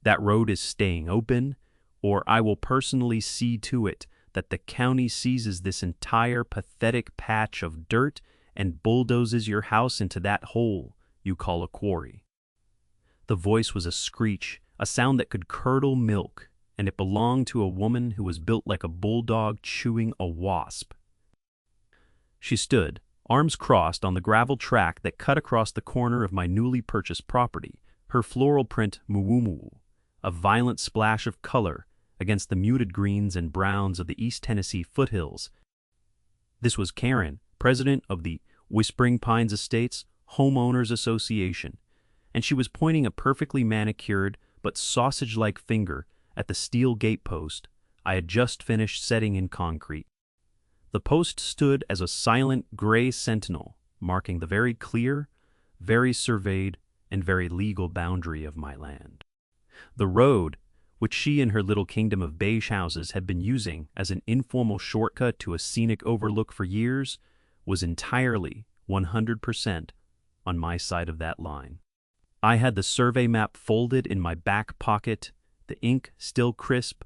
That road is staying open, or I will personally see to it that the county seizes this entire pathetic patch of dirt and bulldozes your house into that hole you call a quarry." The voice was a screech, a sound that could curdle milk, and it belonged to a woman who was built like a bulldog chewing a wasp. She stood, arms crossed, on the gravel track that cut across the corner of my newly purchased property, her floral print muumumu, a violent splash of color against the muted greens and browns of the East Tennessee foothills. This was Karen, president of the Whispering Pines Estates Homeowners Association, and she was pointing a perfectly manicured but sausage-like finger at the steel gatepost I had just finished setting in concrete. The post stood as a silent gray sentinel, marking the very clear, very surveyed, and very legal boundary of my land. The road, which she and her little kingdom of beige houses had been using as an informal shortcut to a scenic overlook for years, was entirely 100% on my side of that line. I had the survey map folded in my back pocket, the ink still crisp.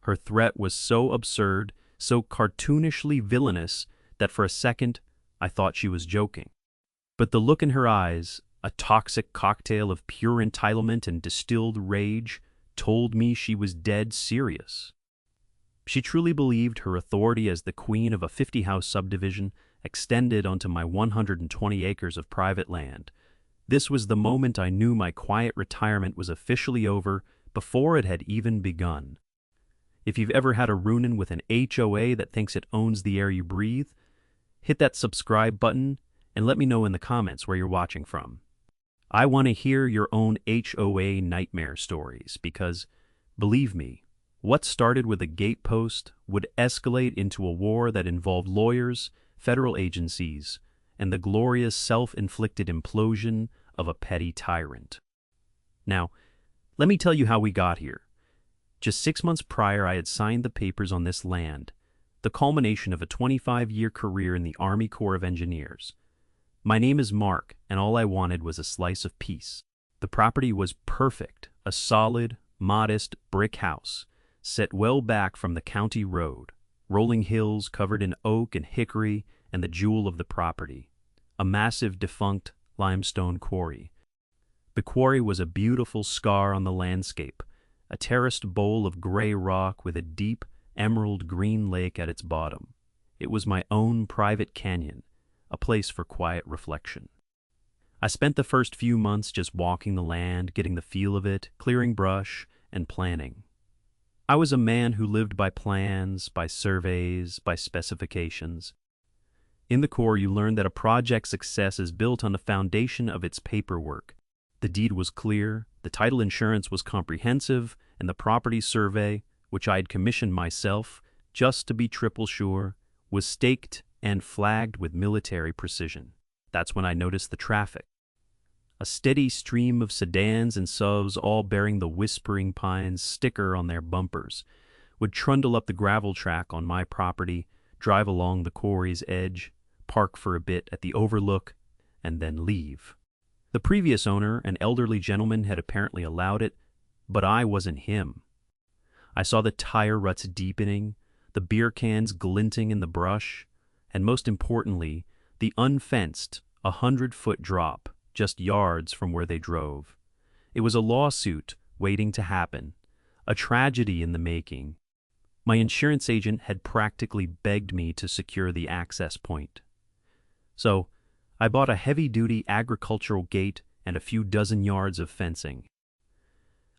Her threat was so absurd, so cartoonishly villainous, that for a second I thought she was joking. But the look in her eyes, a toxic cocktail of pure entitlement and distilled rage, told me she was dead serious. She truly believed her authority as the queen of a 50-house subdivision extended onto my 120 acres of private land. This was the moment I knew my quiet retirement was officially over before it had even begun. If you've ever had a roonin' with an HOA that thinks it owns the air you breathe, hit that subscribe button and let me know in the comments where you're watching from. I want to hear your own HOA nightmare stories because, believe me, what started with a gatepost would escalate into a war that involved lawyers, federal agencies, and the glorious self-inflicted implosion of a petty tyrant. Now, let me tell you how we got here. Just 6 months prior, I had signed the papers on this land, the culmination of a 25-year career in the Army Corps of Engineers. My name is Mark, and all I wanted was a slice of peace. The property was perfect, a solid, modest brick house, set well back from the county road, rolling hills covered in oak and hickory, and the jewel of the property, a massive defunct limestone quarry. The quarry was a beautiful scar on the landscape, a terraced bowl of gray rock with a deep, emerald green lake at its bottom. It was my own private canyon, a place for quiet reflection. I spent the first few months just walking the land, getting the feel of it, clearing brush, and planning. I was a man who lived by plans, by surveys, by specifications. In the Corps, you learn that a project's success is built on the foundation of its paperwork. The deed was clear, the title insurance was comprehensive, and the property survey, which I had commissioned myself just to be triple sure, was staked and flagged with military precision. That's when I noticed the traffic. A steady stream of sedans and subs, all bearing the Whispering Pines sticker on their bumpers, would trundle up the gravel track on my property, drive along the quarry's edge, park for a bit at the overlook, and then leave. The previous owner, an elderly gentleman, had apparently allowed it, but I wasn't him. I saw the tire ruts deepening, the beer cans glinting in the brush, and most importantly, the unfenced 100-foot drop just yards from where they drove. It was a lawsuit waiting to happen, a tragedy in the making. My insurance agent had practically begged me to secure the access point. So, I bought a heavy-duty agricultural gate and a few dozen yards of fencing.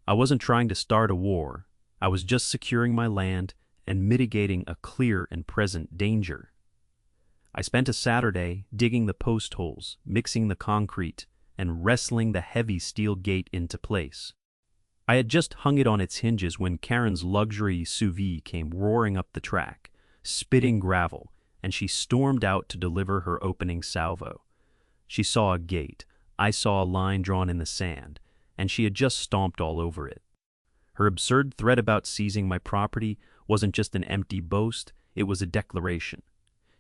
I wasn't trying to start a war. I was just securing my land and mitigating a clear and present danger. I spent a Saturday digging the post holes, mixing the concrete, and wrestling the heavy steel gate into place. I had just hung it on its hinges when Karen's luxury SUV came roaring up the track, spitting gravel, and she stormed out to deliver her opening salvo. She saw a gate, I saw a line drawn in the sand, and she had just stomped all over it. Her absurd threat about seizing my property wasn't just an empty boast, it was a declaration.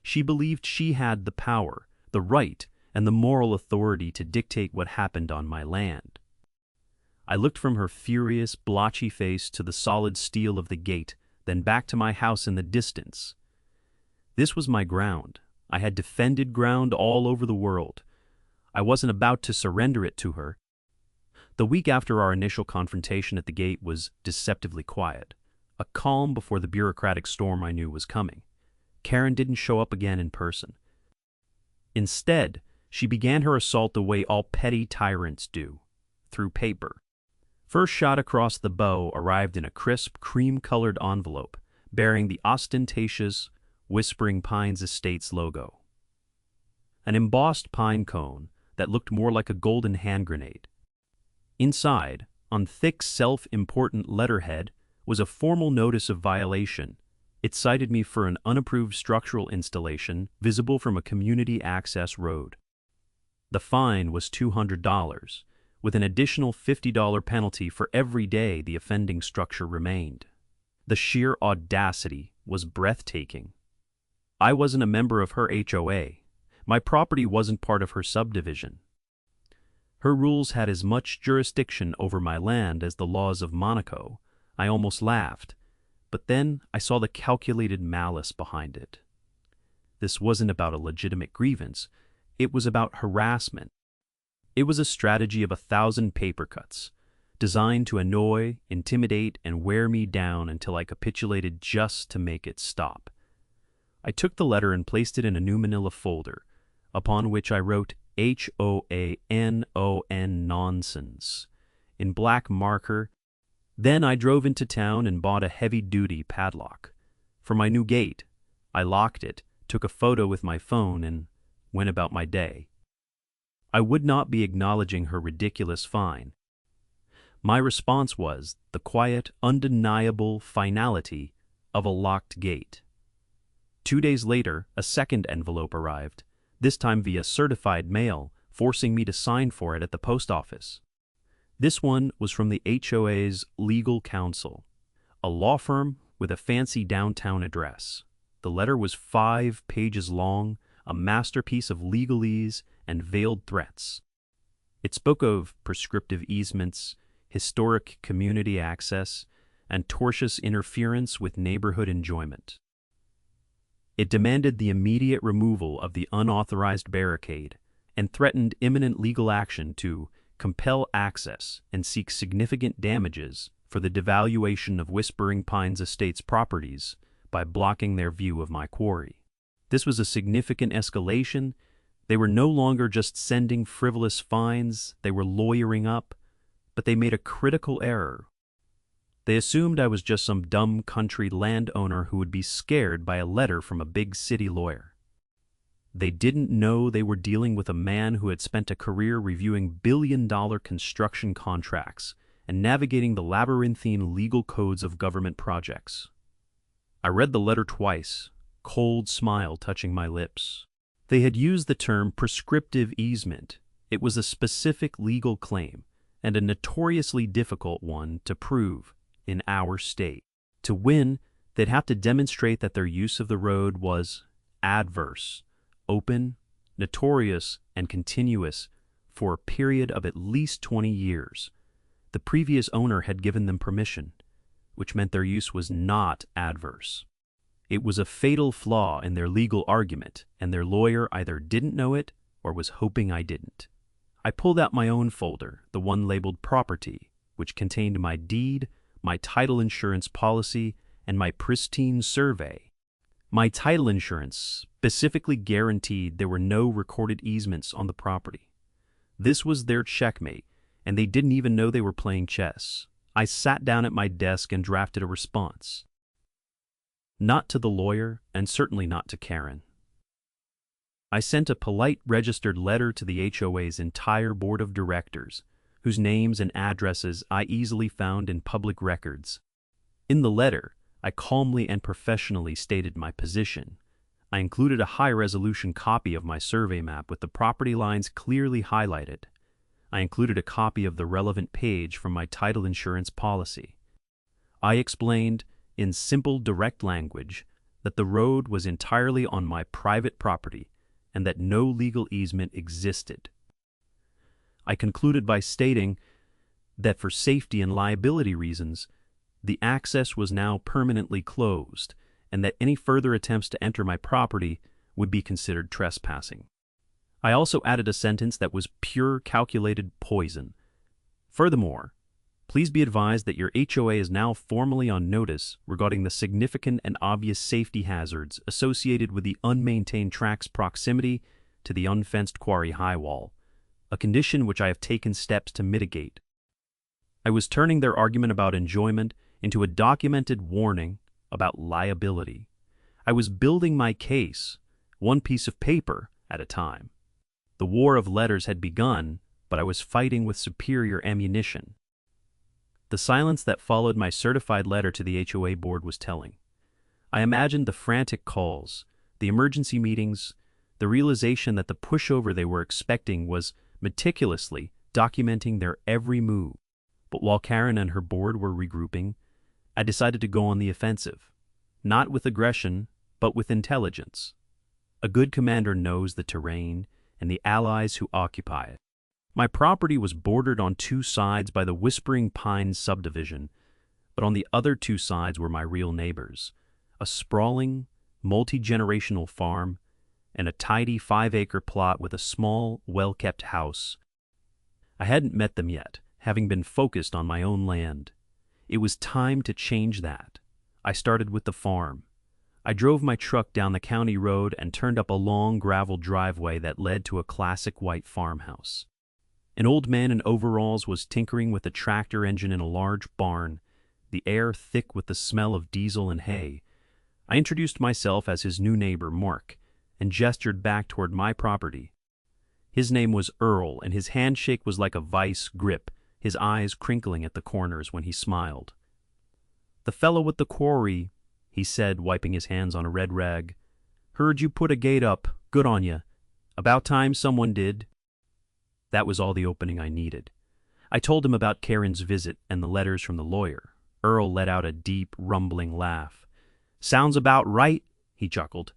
She believed she had the power, the right, and the moral authority to dictate what happened on my land. I looked from her furious, blotchy face to the solid steel of the gate, then back to my house in the distance. This was my ground. I had defended ground all over the world. I wasn't about to surrender it to her. The week after our initial confrontation at the gate was deceptively quiet, a calm before the bureaucratic storm I knew was coming. Karen didn't show up again in person. Instead, she began her assault the way all petty tyrants do, through paper. First shot across the bow arrived in a crisp, cream-colored envelope bearing the ostentatious Whispering Pines Estates logo. An embossed pine cone that looked more like a golden hand grenade. Inside, on thick, self-important letterhead, was a formal notice of violation. It cited me for an unapproved structural installation visible from a community access road. The fine was $200, with an additional $50 penalty for every day the offending structure remained. The sheer audacity was breathtaking. I wasn't a member of her HOA. My property wasn't part of her subdivision. Her rules had as much jurisdiction over my land as the laws of Monaco. I almost laughed, but then I saw the calculated malice behind it. This wasn't about a legitimate grievance. It was about harassment. It was a strategy of 1,000 paper cuts, designed to annoy, intimidate, and wear me down until I capitulated just to make it stop. I took the letter and placed it in a new manila folder, upon which I wrote HOANON nonsense in black marker. Then I drove into town and bought a heavy-duty padlock. For my new gate, I locked it, took a photo with my phone, and went about my day. I would not be acknowledging her ridiculous fine. My response was the quiet, undeniable finality of a locked gate. 2 days later, a second envelope arrived, this time via certified mail, forcing me to sign for it at the post office. This one was from the HOA's legal counsel, a law firm with a fancy downtown address. The letter was 5 pages long, a masterpiece of legalese and veiled threats. It spoke of prescriptive easements, historic community access, and tortious interference with neighborhood enjoyment. It demanded the immediate removal of the unauthorized barricade and threatened imminent legal action to compel access and seek significant damages for the devaluation of Whispering Pines Estates properties by blocking their view of my quarry. This was a significant escalation. They were no longer just sending frivolous fines, they were lawyering up, but they made a critical error. They assumed I was just some dumb country landowner who would be scared by a letter from a big city lawyer. They didn't know they were dealing with a man who had spent a career reviewing billion-dollar construction contracts and navigating the labyrinthine legal codes of government projects. I read the letter twice, cold smile touching my lips. They had used the term prescriptive easement. It was a specific legal claim, and a notoriously difficult one to prove in our state. To win, they'd have to demonstrate that their use of the road was adverse, open, notorious, and continuous for a period of at least 20 years. The previous owner had given them permission, which meant their use was not adverse. It was a fatal flaw in their legal argument, and their lawyer either didn't know it or was hoping I didn't. I pulled out my own folder, the one labeled Property, which contained my deed, my title insurance policy, and my pristine survey. My title insurance specifically guaranteed there were no recorded easements on the property. This was their checkmate, and they didn't even know they were playing chess. I sat down at my desk and drafted a response. Not to the lawyer, and certainly not to Karen. I sent a polite registered letter to the HOA's entire board of directors, whose names and addresses I easily found in public records. In the letter, I calmly and professionally stated my position. I included a high-resolution copy of my survey map with the property lines clearly highlighted. I included a copy of the relevant page from my title insurance policy. I explained, in simple, direct language, that the road was entirely on my private property and that no legal easement existed. I concluded by stating, that for safety and liability reasons, the access was now permanently closed, and that any further attempts to enter my property would be considered trespassing. I also added a sentence that was pure calculated poison. Furthermore, please be advised that your HOA is now formally on notice regarding the significant and obvious safety hazards associated with the unmaintained track's proximity to the unfenced quarry high wall, a condition which I have taken steps to mitigate. I was turning their argument about enjoyment into a documented warning about liability. I was building my case, one piece of paper at a time. The war of letters had begun, but I was fighting with superior ammunition. The silence that followed my certified letter to the HOA board was telling. I imagined the frantic calls, the emergency meetings, the realization that the pushover they were expecting was meticulously documenting their every move. But while Karen and her board were regrouping, I decided to go on the offensive, not with aggression, but with intelligence. A good commander knows the terrain and the allies who occupy it. My property was bordered on two sides by the Whispering Pines subdivision, but on the other two sides were my real neighbors, a sprawling, multi-generational farm and a tidy 5-acre plot with a small, well-kept house. I hadn't met them yet, having been focused on my own land. It was time to change that. I started with the farm. I drove my truck down the county road and turned up a long gravel driveway that led to a classic white farmhouse. An old man in overalls was tinkering with a tractor engine in a large barn, the air thick with the smell of diesel and hay. I introduced myself as his new neighbor, Mark, and gestured back toward my property. His name was Earl, and his handshake was like a vice grip, his eyes crinkling at the corners when he smiled. "The fellow with the quarry," he said, wiping his hands on a red rag. "Heard you put a gate up. Good on ya. About time someone did." That was all the opening I needed. I told him about Karen's visit and the letters from the lawyer. Earl let out a deep, rumbling laugh. "Sounds about right," he chuckled.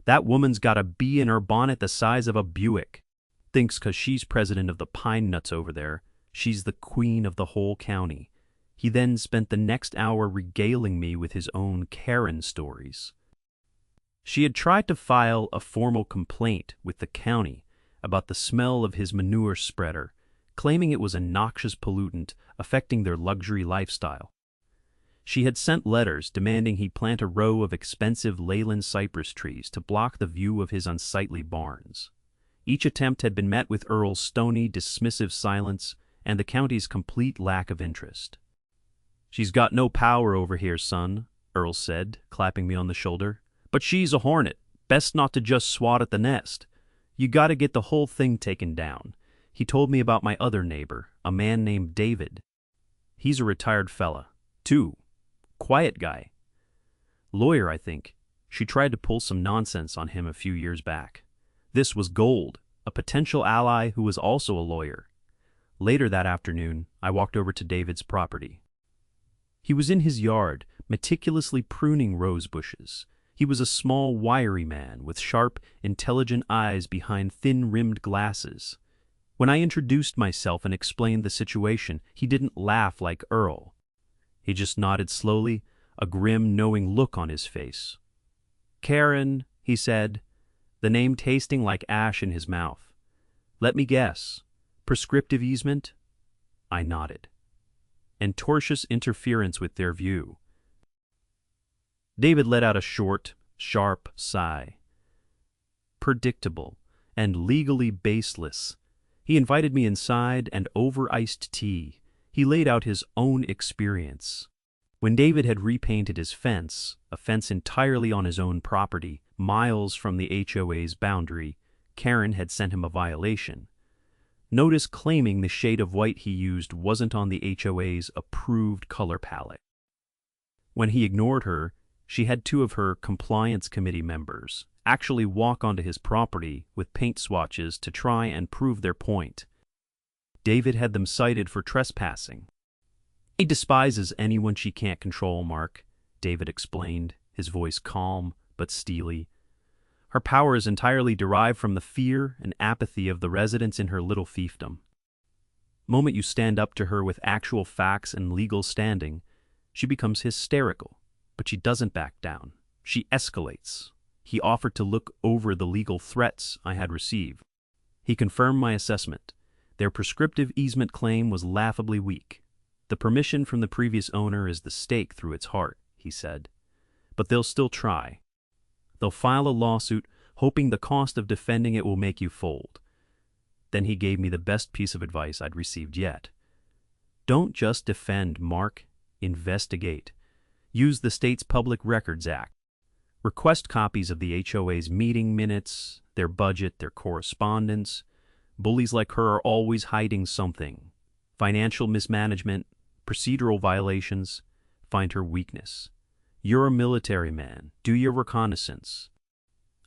"That woman's got a bee in her bonnet the size of a Buick. Thinks 'cause she's president of the Pine Nuts over there, she's the queen of the whole county." He then spent the next hour regaling me with his own Karen stories. She had tried to file a formal complaint with the county about the smell of his manure spreader, claiming it was a noxious pollutant affecting their luxury lifestyle. She had sent letters demanding he plant a row of expensive Leyland cypress trees to block the view of his unsightly barns. Each attempt had been met with Earl's stony, dismissive silence and the county's complete lack of interest. "She's got no power over here, son," Earl said, clapping me on the shoulder. "But she's a hornet. Best not to just swat at the nest. You gotta get the whole thing taken down." He told me about my other neighbor, a man named David. He's a retired fella, too. Quiet guy. Lawyer, I think. She tried to pull some nonsense on him a few years back. This was gold, a potential ally who was also a lawyer. Later that afternoon, I walked over to David's property. He was in his yard, meticulously pruning rose bushes. He was a small, wiry man with sharp, intelligent eyes behind thin-rimmed glasses. When I introduced myself and explained the situation, he didn't laugh like Earl. He just nodded slowly, a grim, knowing look on his face. "Karen," he said, the name tasting like ash in his mouth. "Let me guess. Prescriptive easement?" I nodded. "And tortious interference with their view." David let out a short, sharp sigh. Predictable and legally baseless. He invited me inside and over iced tea. He laid out his own experience. When David had repainted his fence, a fence entirely on his own property, miles from the HOA's boundary, Karen had sent him a violation. Notice claiming the shade of white he used wasn't on the HOA's approved color palette. When he ignored her, she had two of her compliance committee members actually walk onto his property with paint swatches to try and prove their point. David had them cited for trespassing. "He despises anyone she can't control, Mark," David explained, his voice calm but steely. "Her power is entirely derived from the fear and apathy of the residents in her little fiefdom." Moment you stand up to her with actual facts and legal standing, she becomes hysterical, but she doesn't back down. She escalates. He offered to look over the legal threats I had received. He confirmed my assessment. Their prescriptive easement claim was laughably weak. The permission from the previous owner is the stake through its heart, he said. But they'll still try. They'll file a lawsuit, hoping the cost of defending it will make you fold. Then he gave me the best piece of advice I'd received yet. Don't just defend, Mark. Investigate. Use the state's Public Records Act. Request copies of the HOA's meeting minutes, their budget, their correspondence. Bullies like her are always hiding something. Financial mismanagement, procedural violations. Find her weakness. You're a military man. Do your reconnaissance.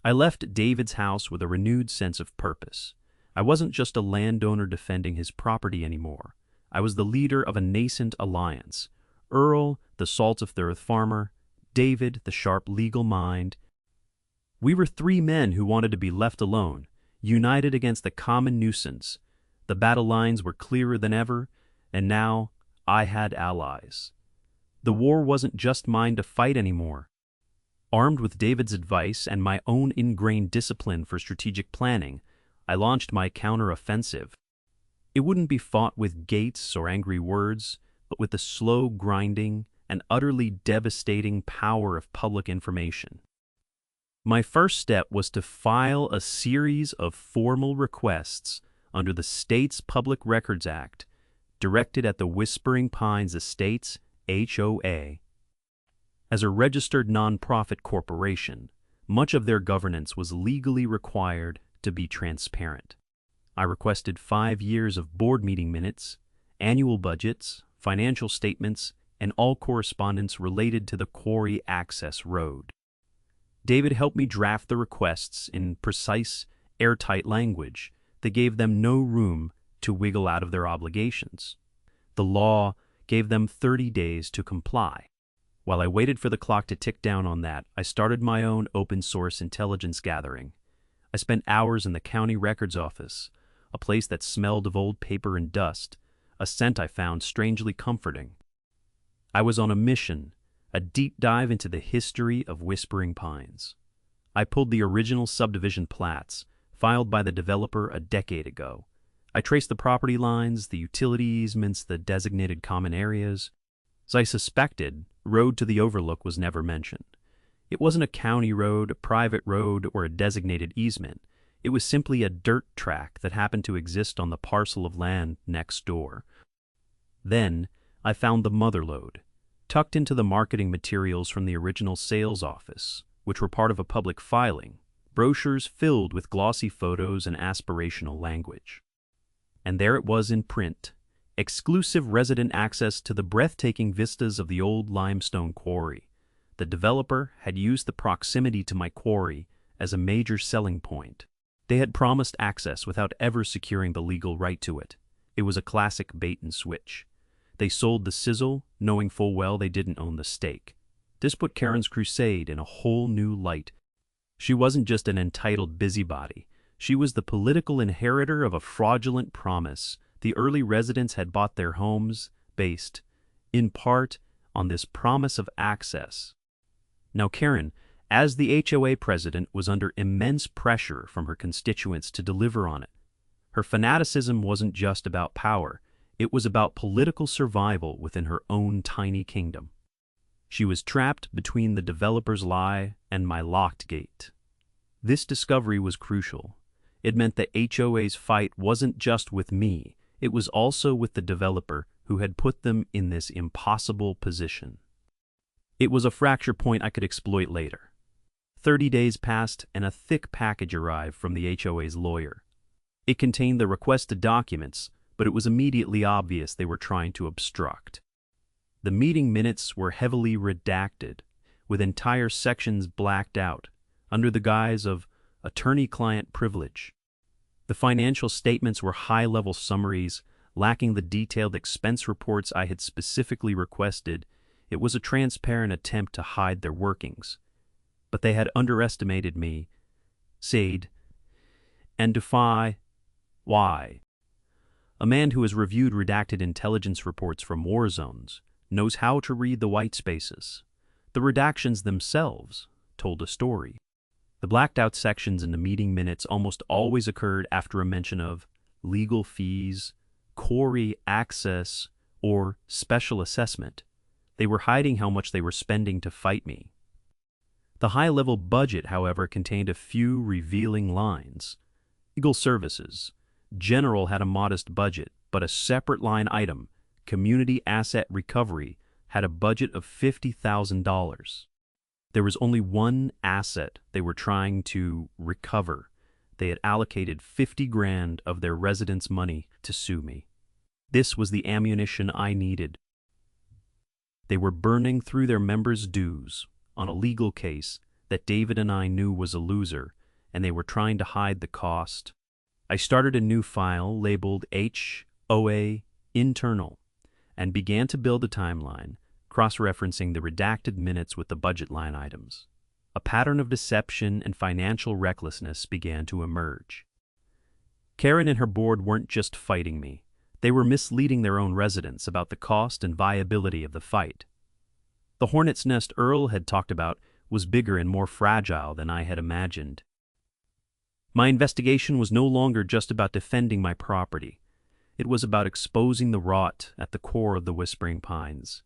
I left David's house with a renewed sense of purpose. I wasn't just a landowner defending his property anymore. I was the leader of a nascent alliance. Earl, the salt-of-the-earth farmer, David, the sharp legal mind. We were three men who wanted to be left alone, united against the common nuisance. The battle lines were clearer than ever, and now I had allies. The war wasn't just mine to fight anymore. Armed with David's advice and my own ingrained discipline for strategic planning, I launched my counter-offensive. It wouldn't be fought with gates or angry words, but with the slow grinding and utterly devastating power of public information. My first step was to file a series of formal requests under the state's Public Records Act, directed at the Whispering Pines Estates, HOA. As a registered nonprofit corporation, much of their governance was legally required to be transparent. I requested 5 years of board meeting minutes, annual budgets, financial statements, and all correspondence related to the Quarry access road. David helped me draft the requests in precise, airtight language that gave them no room to wiggle out of their obligations. The law gave them 30 days to comply. While I waited for the clock to tick down on that, I started my own open-source intelligence gathering. I spent hours in the county records office, a place that smelled of old paper and dust, a scent I found strangely comforting. I was on a mission, a deep dive into the history of Whispering Pines. I pulled the original subdivision plats, filed by the developer a decade ago. I traced the property lines, the utility easements, the designated common areas. As I suspected, road to the overlook was never mentioned. It wasn't a county road, a private road, or a designated easement. It was simply a dirt track that happened to exist on the parcel of land next door. Then, I found the mother lode, tucked into the marketing materials from the original sales office, which were part of a public filing, brochures filled with glossy photos and aspirational language. And there it was in print, exclusive resident access to the breathtaking vistas of the old limestone quarry. The developer had used the proximity to my quarry as a major selling point. They had promised access without ever securing the legal right to it. It was a classic bait and switch. They sold the sizzle, knowing full well they didn't own the steak. This put Karen's crusade in a whole new light. She wasn't just an entitled busybody. She was the political inheritor of a fraudulent promise. The early residents had bought their homes based, in part, on this promise of access. Now Karen, as the HOA president, was under immense pressure from her constituents to deliver on it. Her fanaticism wasn't just about power. It was about political survival within her own tiny kingdom. She was trapped between the developer's lie and my locked gate. This discovery was crucial. It meant that HOA's fight wasn't just with me, it was also with the developer who had put them in this impossible position. It was a fracture point I could exploit later. 30 days passed and a thick package arrived from the HOA's lawyer. It contained the requested documents, but it was immediately obvious they were trying to obstruct. The meeting minutes were heavily redacted, with entire sections blacked out, under the guise of attorney-client privilege. The financial statements were high-level summaries, lacking the detailed expense reports I had specifically requested. It was a transparent attempt to hide their workings. But they had underestimated me, said, and defy why. A man who has reviewed redacted intelligence reports from war zones knows how to read the white spaces. The redactions themselves told a story. The blacked-out sections in the meeting minutes almost always occurred after a mention of legal fees, Quarry access, or special assessment. They were hiding how much they were spending to fight me. The high-level budget, however, contained a few revealing lines. Legal services. General had a modest budget, but a separate line item, community asset recovery, had a budget of $50,000. There was only one asset they were trying to recover. They had allocated $50,000 of their residents' money to sue me. This was the ammunition I needed. They were burning through their members' dues on a legal case that David and I knew was a loser, and they were trying to hide the cost. I started a new file labeled HOA internal and began to build a timeline, cross-referencing the redacted minutes with the budget line items. A pattern of deception and financial recklessness began to emerge. Karen and her board weren't just fighting me. They were misleading their own residents about the cost and viability of the fight. The hornet's nest Earl had talked about was bigger and more fragile than I had imagined. My investigation was no longer just about defending my property. It was about exposing the rot at the core of the Whispering Pines.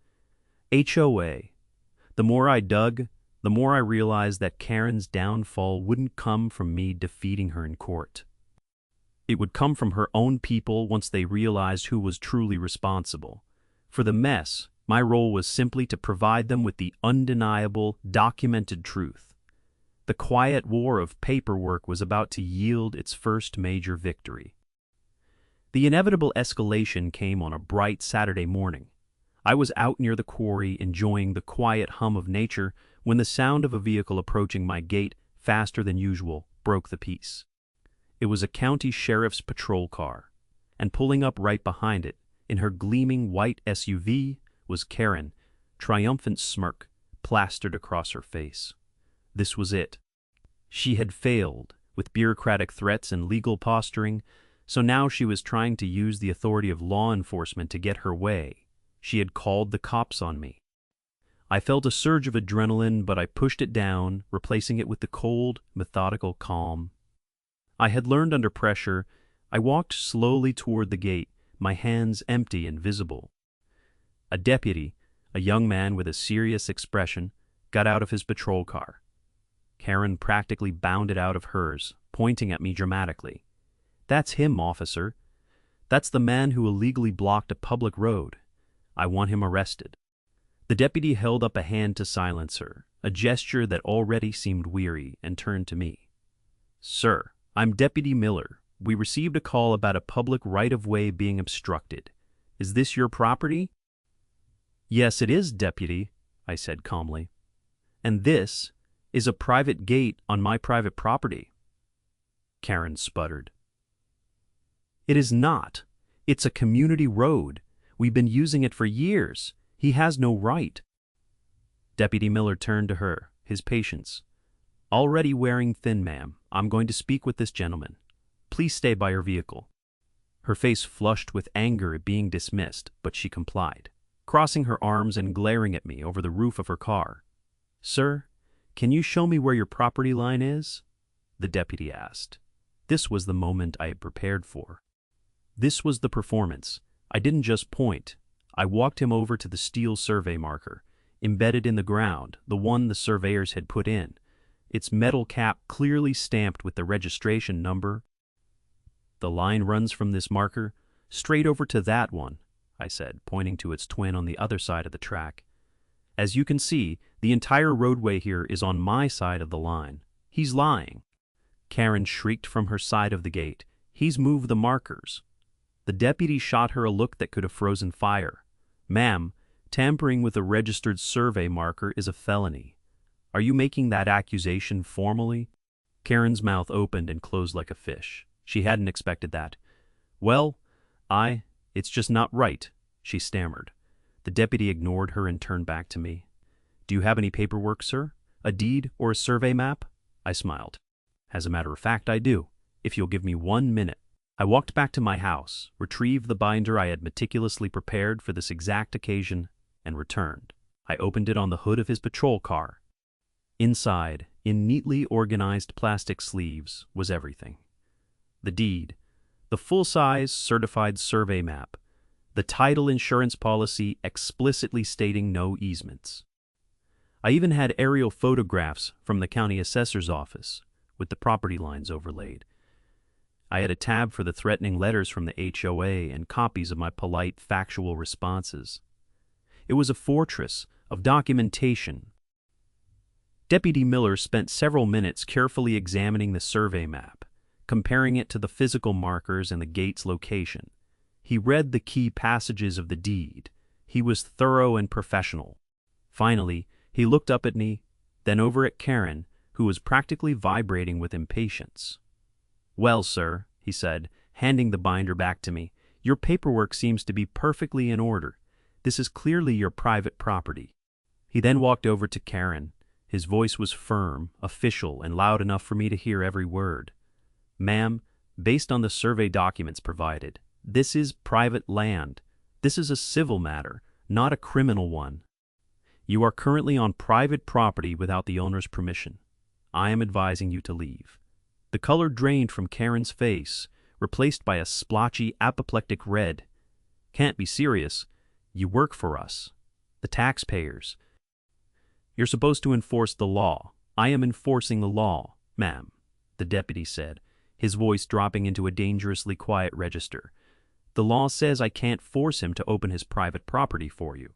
HOA. The more I dug, the more I realized that Karen's downfall wouldn't come from me defeating her in court. It would come from her own people once they realized who was truly responsible. For the mess, my role was simply to provide them with the undeniable, documented truth. The quiet war of paperwork was about to yield its first major victory. The inevitable escalation came on a bright Saturday morning. I was out near the quarry enjoying the quiet hum of nature when the sound of a vehicle approaching my gate faster than usual broke the peace. It was a county sheriff's patrol car, and pulling up right behind it, in her gleaming white SUV, was Karen, triumphant smirk plastered across her face. This was it. She had failed with bureaucratic threats and legal posturing, so now she was trying to use the authority of law enforcement to get her way. She had called the cops on me. I felt a surge of adrenaline, but I pushed it down, replacing it with the cold, methodical calm. I had learned under pressure. I walked slowly toward the gate, my hands empty and visible. A deputy, a young man with a serious expression, got out of his patrol car. Karen practically bounded out of hers, pointing at me dramatically. "That's him, officer. That's the man who illegally blocked a public road. I want him arrested." The deputy held up a hand to silence her, a gesture that already seemed weary, and turned to me. "Sir, I'm Deputy Miller. We received a call about a public right-of-way being obstructed. Is this your property?" "Yes, it is, Deputy," I said calmly. "And this is a private gate on my private property." Karen sputtered. "It is not. It's a community road. We've been using it for years. He has no right." Deputy Miller turned to her, his patience. "Already wearing thin, ma'am. I'm going to speak with this gentleman. Please stay by your vehicle." Her face flushed with anger at being dismissed, but she complied, crossing her arms and glaring at me over the roof of her car. "Sir, can you show me where your property line is?" the deputy asked. This was the moment I had prepared for. This was the performance. I didn't just point. I walked him over to the steel survey marker, embedded in the ground, the one the surveyors had put in, its metal cap clearly stamped with the registration number. "The line runs from this marker straight over to that one," I said, pointing to its twin on the other side of the track. "As you can see, the entire roadway here is on my side of the line. He's lying." Karen shrieked from her side of the gate. "He's moved the markers." The deputy shot her a look that could have frozen fire. "Ma'am, tampering with a registered survey marker is a felony. Are you making that accusation formally?" Karen's mouth opened and closed like a fish. She hadn't expected that. "Well, it's just not right," she stammered. The deputy ignored her and turned back to me. "Do you have any paperwork, sir? A deed or a survey map?" I smiled. "As a matter of fact, I do, if you'll give me 1 minute." I walked back to my house, retrieved the binder I had meticulously prepared for this exact occasion, and returned. I opened it on the hood of his patrol car. Inside, in neatly organized plastic sleeves, was everything. The deed, the full-size certified survey map, the title insurance policy explicitly stating no easements. I even had aerial photographs from the county assessor's office, with the property lines overlaid. I had a tab for the threatening letters from the HOA and copies of my polite, factual responses. It was a fortress of documentation. Deputy Miller spent several minutes carefully examining the survey map, comparing it to the physical markers and the gate's location. He read the key passages of the deed. He was thorough and professional. Finally, he looked up at me, then over at Karen, who was practically vibrating with impatience. "Well, sir," he said, handing the binder back to me, "your paperwork seems to be perfectly in order. This is clearly your private property." He then walked over to Karen. His voice was firm, official, and loud enough for me to hear every word. "Ma'am, based on the survey documents provided, this is private land. This is a civil matter, not a criminal one. You are currently on private property without the owner's permission. I am advising you to leave." The color drained from Karen's face, replaced by a splotchy, apoplectic red. "Can't be serious. You work for us, the taxpayers. You're supposed to enforce the law. I am enforcing the law, ma'am," the deputy said, his voice dropping into a dangerously quiet register. "The law says I can't force him to open his private property for you.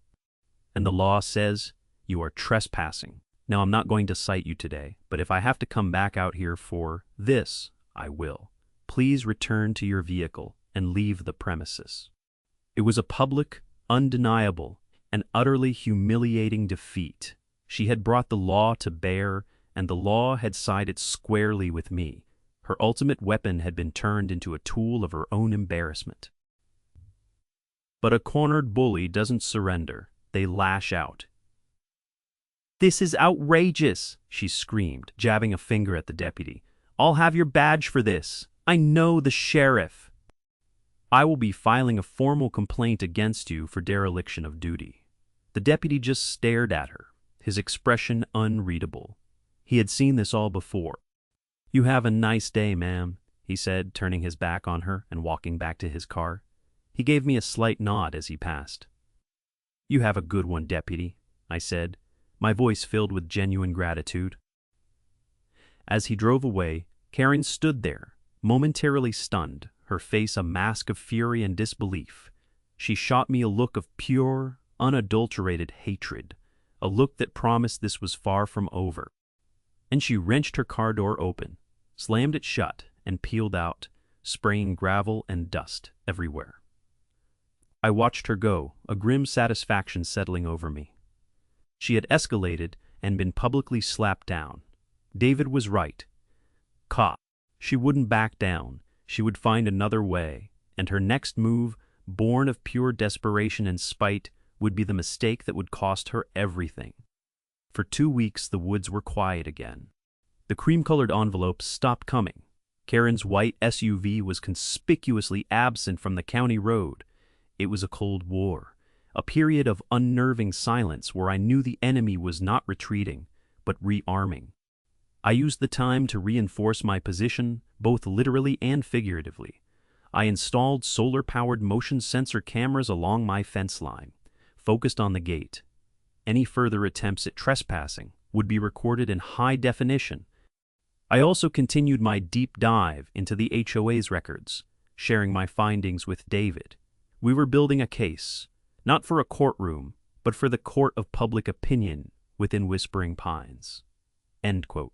And the law says you are trespassing. Now, I'm not going to cite you today, but if I have to come back out here for this, I will. Please return to your vehicle and leave the premises." It was a public, undeniable, and utterly humiliating defeat. She had brought the law to bear, and the law had sided squarely with me. Her ultimate weapon had been turned into a tool of her own embarrassment. But a cornered bully doesn't surrender. They lash out. "This is outrageous," she screamed, jabbing a finger at the deputy. "I'll have your badge for this. I know the sheriff. I will be filing a formal complaint against you for dereliction of duty." The deputy just stared at her, his expression unreadable. He had seen this all before. "You have a nice day, ma'am," he said, turning his back on her and walking back to his car. He gave me a slight nod as he passed. "You have a good one, deputy," I said, my voice filled with genuine gratitude. As he drove away, Karen stood there, momentarily stunned, her face a mask of fury and disbelief. She shot me a look of pure, unadulterated hatred, a look that promised this was far from over. And she wrenched her car door open, slammed it shut, and peeled out, spraying gravel and dust everywhere. I watched her go, a grim satisfaction settling over me. She had escalated and been publicly slapped down. David was right. Caught. She wouldn't back down. She would find another way, and her next move, born of pure desperation and spite, would be the mistake that would cost her everything. For 2 weeks, the woods were quiet again. The cream-colored envelopes stopped coming. Karen's white SUV was conspicuously absent from the county road. It was a cold war, a period of unnerving silence where I knew the enemy was not retreating, but rearming. I used the time to reinforce my position, both literally and figuratively. I installed solar-powered motion sensor cameras along my fence line, focused on the gate. Any further attempts at trespassing would be recorded in high definition. I also continued my deep dive into the HOA's records, sharing my findings with David. We were building a case, not for a courtroom, but for the court of public opinion within Whispering Pines. End quote.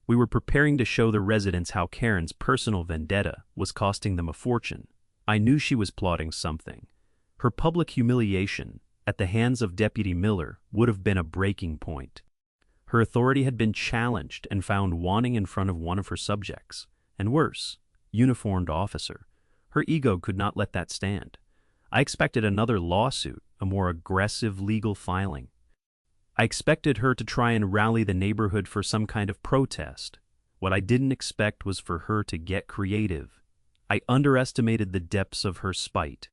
We were preparing to show the residents how Karen's personal vendetta was costing them a fortune. I knew she was plotting something. Her public humiliation at the hands of Deputy Miller would have been a breaking point. Her authority had been challenged and found wanting in front of one of her subjects, and worse, uniformed officer. Her ego could not let that stand. I expected another lawsuit, a more aggressive legal filing. I expected her to try and rally the neighborhood for some kind of protest. What I didn't expect was for her to get creative. I underestimated the depths of her spite.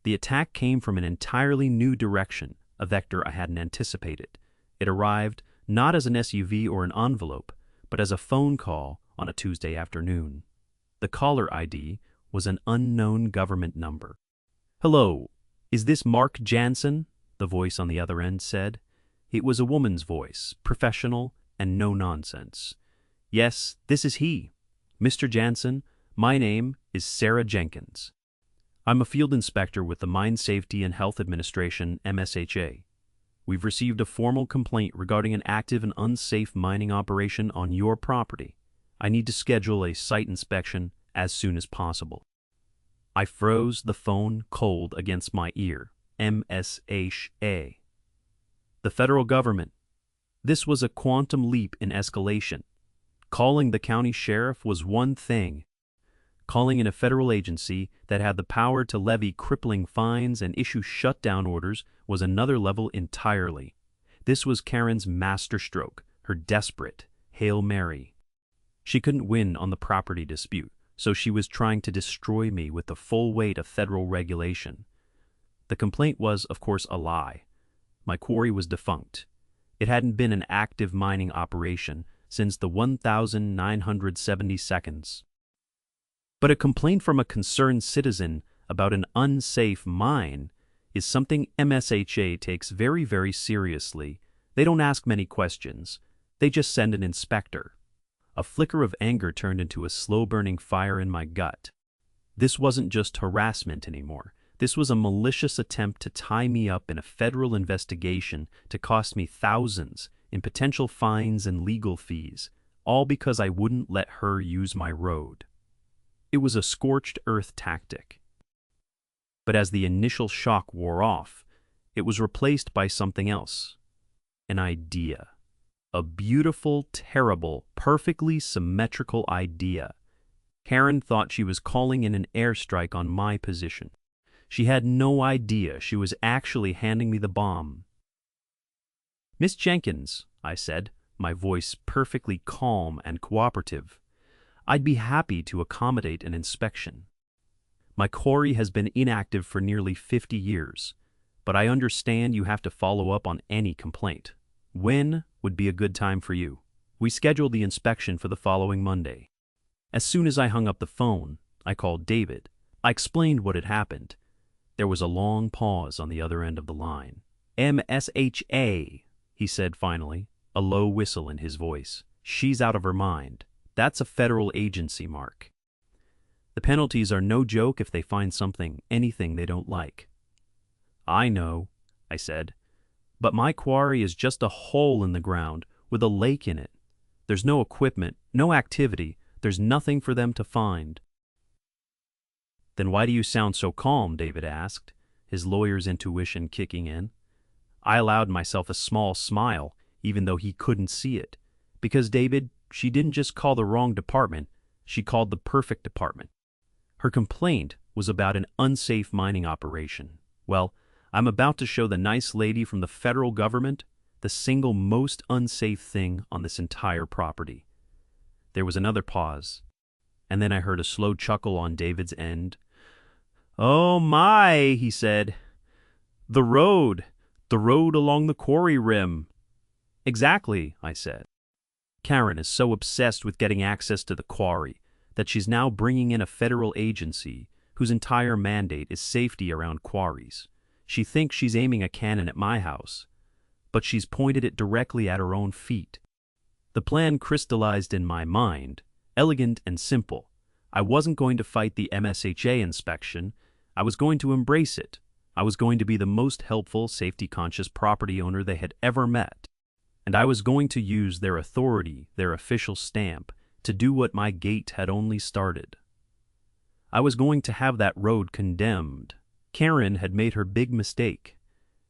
The attack came from an entirely new direction, a vector I hadn't anticipated. It arrived not as an SUV or an envelope, but as a phone call on a Tuesday afternoon. The caller ID was an unknown government number. "Hello, is this Mark Jansen?" the voice on the other end said. It was a woman's voice, professional and no nonsense. "Yes, this is he. Mr. Jansen, my name is Sarah Jenkins. I'm a field inspector with the Mine Safety and Health Administration, MSHA. We've received a formal complaint regarding an active and unsafe mining operation on your property. I need to schedule a site inspection as soon as possible." I froze, the phone cold against my ear. MSHA. The federal government. This was a quantum leap in escalation. Calling the county sheriff was one thing. Calling in a federal agency that had the power to levy crippling fines and issue shutdown orders was another level entirely. This was Karen's masterstroke, her desperate Hail Mary. She couldn't win on the property dispute, so she was trying to destroy me with the full weight of federal regulation. The complaint was, of course, a lie. My quarry was defunct. It hadn't been an active mining operation since the 1972. But a complaint from a concerned citizen about an unsafe mine is something MSHA takes very, very seriously. They don't ask many questions. They just send an inspector. A flicker of anger turned into a slow-burning fire in my gut. This wasn't just harassment anymore. This was a malicious attempt to tie me up in a federal investigation to cost me thousands in potential fines and legal fees, all because I wouldn't let her use my road. It was a scorched earth tactic. But as the initial shock wore off, it was replaced by something else. An idea. A beautiful, terrible, perfectly symmetrical idea. Karen thought she was calling in an airstrike on my position. She had no idea she was actually handing me the bomb. "Miss Jenkins," I said, my voice perfectly calm and cooperative, "I'd be happy to accommodate an inspection. My quarry has been inactive for nearly 50 years, but I understand you have to follow up on any complaint. When would be a good time for you?" We scheduled the inspection for the following Monday. As soon as I hung up the phone, I called David. I explained what had happened. There was a long pause on the other end of the line. "MSHA," he said finally, a low whistle in his voice. "She's out of her mind. That's a federal agency, Mark. The penalties are no joke if they find anything they don't like." "I know," I said, "but my quarry is just a hole in the ground with a lake in it. There's no equipment, no activity, there's nothing for them to find." "Then why do you sound so calm?" David asked, his lawyer's intuition kicking in. I allowed myself a small smile, even though he couldn't see it. "Because, David, she didn't just call the wrong department, she called the perfect department. Her complaint was about an unsafe mining operation. Well, I'm about to show the nice lady from the federal government the single most unsafe thing on this entire property." There was another pause, and then I heard a slow chuckle on David's end. "Oh my," he said. The road along the quarry rim." "Exactly," I said. "Karen is so obsessed with getting access to the quarry that she's now bringing in a federal agency whose entire mandate is safety around quarries. She thinks she's aiming a cannon at my house, but she's pointed it directly at her own feet." The plan crystallized in my mind, elegant and simple. I wasn't going to fight the MSHA inspection. I was going to embrace it. I was going to be the most helpful, safety-conscious property owner they had ever met. And I was going to use their authority, their official stamp, to do what my gate had only started. I was going to have that road condemned. Karen had made her big mistake,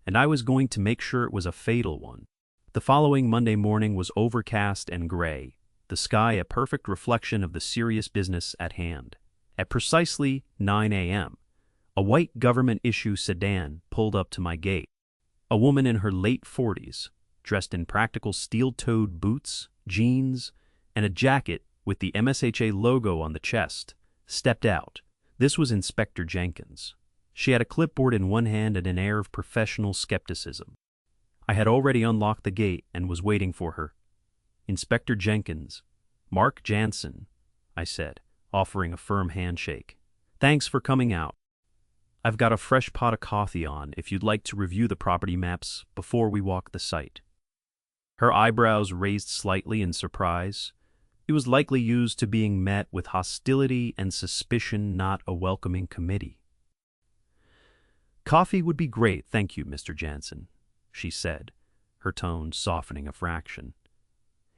and I was going to make sure it was a fatal one. The following Monday morning was overcast and gray, the sky a perfect reflection of the serious business at hand. At precisely 9 a.m., a white government-issue sedan pulled up to my gate. A woman in her late 40s, dressed in practical steel-toed boots, jeans, and a jacket with the MSHA logo on the chest, stepped out. This was Inspector Jenkins. She had a clipboard in one hand and an air of professional skepticism. I had already unlocked the gate and was waiting for her. "Inspector Jenkins, Mark Jansen," I said, offering a firm handshake. "Thanks for coming out. I've got a fresh pot of coffee on if you'd like to review the property maps before we walk the site." Her eyebrows raised slightly in surprise. It was likely used to being met with hostility and suspicion, not a welcoming committee. "Coffee would be great, thank you, Mr. Jansen," she said, her tone softening a fraction.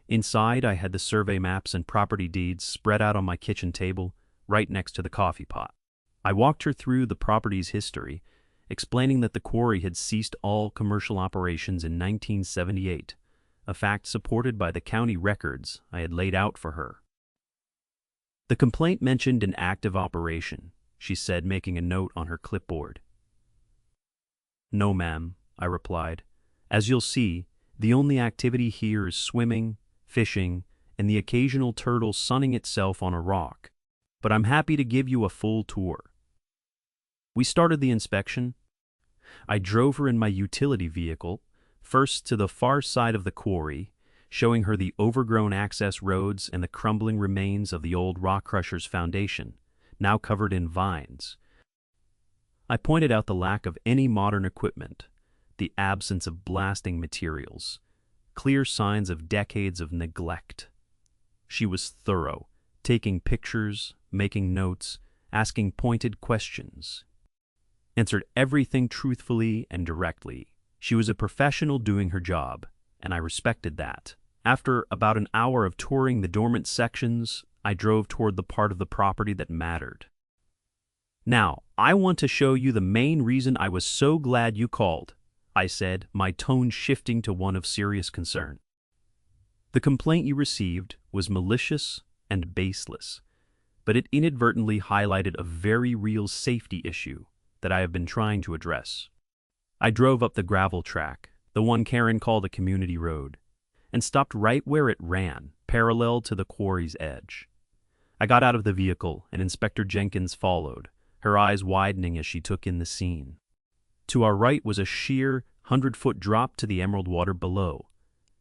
Inside, I had the survey maps and property deeds spread out on my kitchen table, right next to the coffee pot. I walked her through the property's history, explaining that the quarry had ceased all commercial operations in 1978, a fact supported by the county records I had laid out for her. "The complaint mentioned an active operation," she said, making a note on her clipboard. "No, ma'am," I replied. "As you'll see, the only activity here is swimming, fishing, and the occasional turtle sunning itself on a rock. But I'm happy to give you a full tour." We started the inspection. I drove her in my utility vehicle, first to the far side of the quarry, showing her the overgrown access roads and the crumbling remains of the old rock crusher's foundation, now covered in vines. I pointed out the lack of any modern equipment, the absence of blasting materials, clear signs of decades of neglect. She was thorough, taking pictures, making notes, asking pointed questions. Answered everything truthfully and directly. She was a professional doing her job, and I respected that. After about an hour of touring the dormant sections, I drove toward the part of the property that mattered. "Now, I want to show you the main reason I was so glad you called," I said, my tone shifting to one of serious concern. "The complaint you received was malicious and baseless, but it inadvertently highlighted a very real safety issue that I have been trying to address." I drove up the gravel track, the one Karen called a community road, and stopped right where it ran, parallel to the quarry's edge. I got out of the vehicle, and Inspector Jenkins followed, her eyes widening as she took in the scene. To our right was a sheer 100-foot drop to the emerald water below.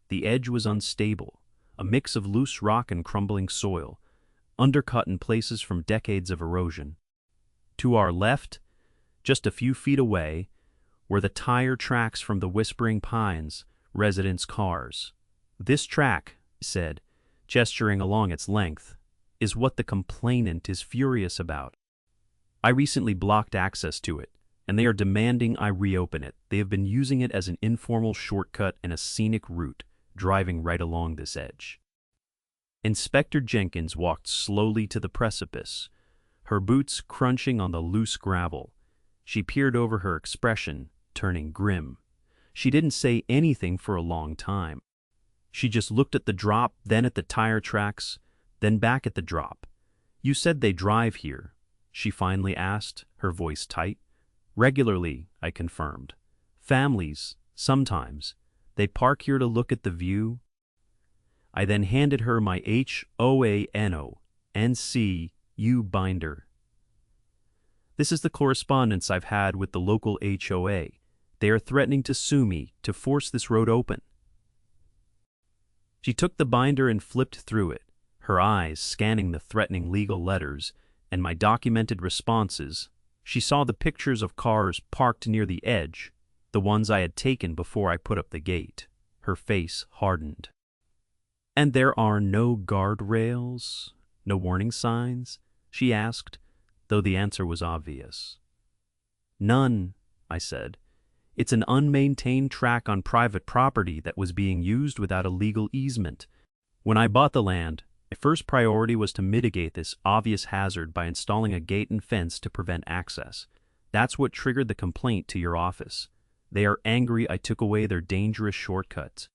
The edge was unstable, a mix of loose rock and crumbling soil, undercut in places from decades of erosion. To our left, just a few feet away, were the tire tracks from the Whispering Pines residents' cars. "This track," he said, gesturing along its length, "is what the complainant is furious about. I recently blocked access to it, and they are demanding I reopen it. They have been using it as an informal shortcut and a scenic route, driving right along this edge." Inspector Jenkins walked slowly to the precipice, her boots crunching on the loose gravel. She peered over, her expression turning grim. She didn't say anything for a long time. She just looked at the drop, then at the tire tracks, then back at the drop. "You said they drive here," she finally asked, her voice tight. "Regularly," I confirmed. "Families, sometimes. They park here to look at the view." I then handed her my HOA NC binder. "This is the correspondence I've had with the local HOA. They are threatening to sue me to force this road open." She took the binder and flipped through it, her eyes scanning the threatening legal letters and my documented responses. She saw the pictures of cars parked near the edge, the ones I had taken before I put up the gate. Her face hardened. "And there are no guardrails, no warning signs?" she asked, though the answer was obvious. "None," I said. "It's an unmaintained track on private property that was being used without a legal easement. When I bought the land, my first priority was to mitigate this obvious hazard by installing a gate and fence to prevent access. That's what triggered the complaint to your office. They are angry I took away their dangerous shortcuts."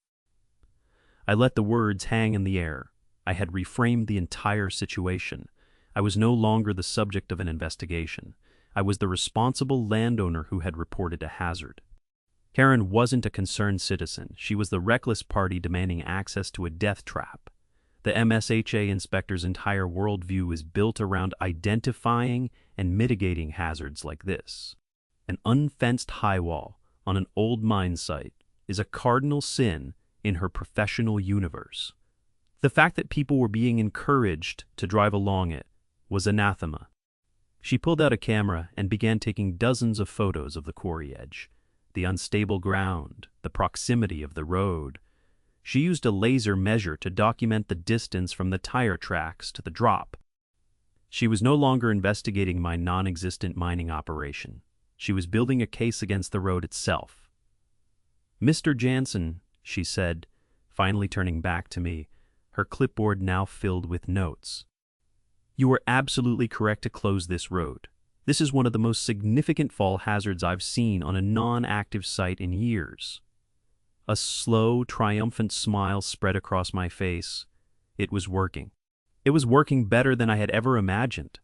I let the words hang in the air. I had reframed the entire situation. I was no longer the subject of an investigation. I was the responsible landowner who had reported a hazard. Karen wasn't a concerned citizen. She was the reckless party demanding access to a death trap. The MSHA inspector's entire worldview is built around identifying and mitigating hazards like this. An unfenced high wall on an old mine site is a cardinal sin in her professional universe. The fact that people were being encouraged to drive along it was anathema. She pulled out a camera and began taking dozens of photos of the quarry edge, the unstable ground, the proximity of the road. She used a laser measure to document the distance from the tire tracks to the drop. She was no longer investigating my non-existent mining operation. She was building a case against the road itself. "Mr. Jansen," she said, finally turning back to me, her clipboard now filled with notes. "You are absolutely correct to close this road. This is one of the most significant fall hazards I've seen on a non-active site in years." A slow, triumphant smile spread across my face. It was working. It was working better than I had ever imagined.